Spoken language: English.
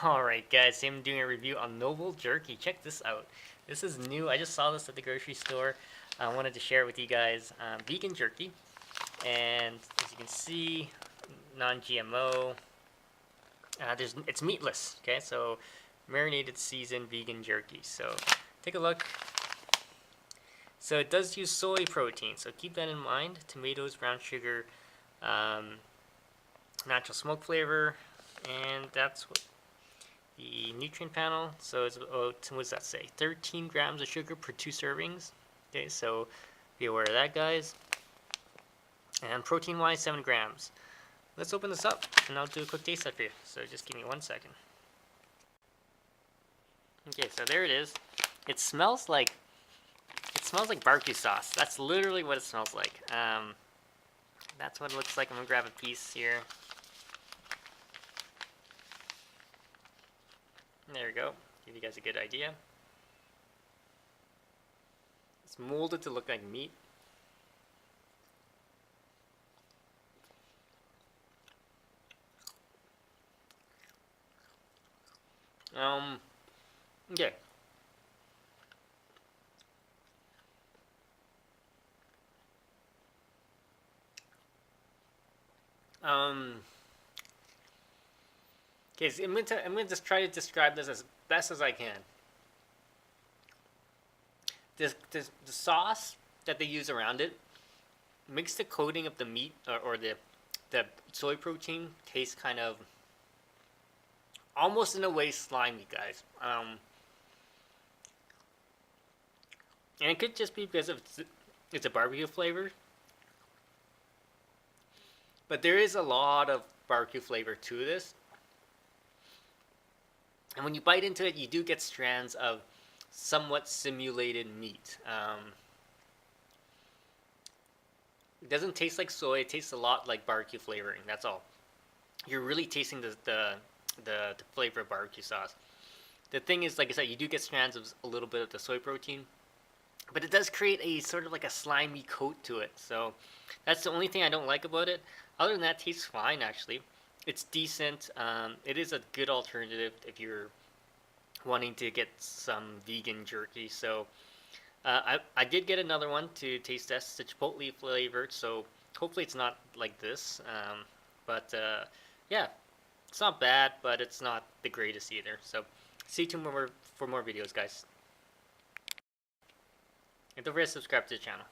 Alright guys, so I'm doing a review on Noble Jerky. Check this out. This is new. I just saw this at the grocery store. I wanted to share it with you guys. Vegan jerky. And as you can see, non-GMO. It's meatless, okay? So marinated seasoned vegan jerky. So take a look. So it does use soy protein, so keep that in mind. Tomatoes, brown sugar, natural smoke flavor, and that's what the nutrient panel. So it's about, what does that say? 13 grams of sugar per 2 servings. Okay, so be aware of that, guys. And protein wise, 7 grams. Let's open this up and I'll do a quick taste test for you. So just give me 1 second. Okay, so there it is. It smells like barbecue sauce. That's literally what it smells like. That's what it looks like. I'm gonna grab a piece here. There we go. Give you guys a good idea. It's molded to look like meat. Okay. Okay, so I'm gonna just try to describe this as best as I can. The sauce that they use around it makes the coating of the meat or the soy protein taste kind of almost in a way slimy, guys. And it could just be because it's a barbecue flavor, but there is a lot of barbecue flavor to this. And when you bite into it, you do get strands of somewhat simulated meat. It doesn't taste like soy. It tastes a lot like barbecue flavoring. That's all. You're really tasting the flavor of barbecue sauce. The thing is, like I said, you do get strands of a little bit of the soy protein, but it does create a sort of like a slimy coat to it. So that's the only thing I don't like about it. Other than that, it tastes fine actually. It's decent. It is a good alternative if you're wanting to get some vegan jerky. So I did get another one to taste test. It's chipotle flavored, so hopefully it's not like this. But yeah, it's not bad, but it's not the greatest either. So stay tuned for more videos, guys. And don't forget to subscribe to the channel.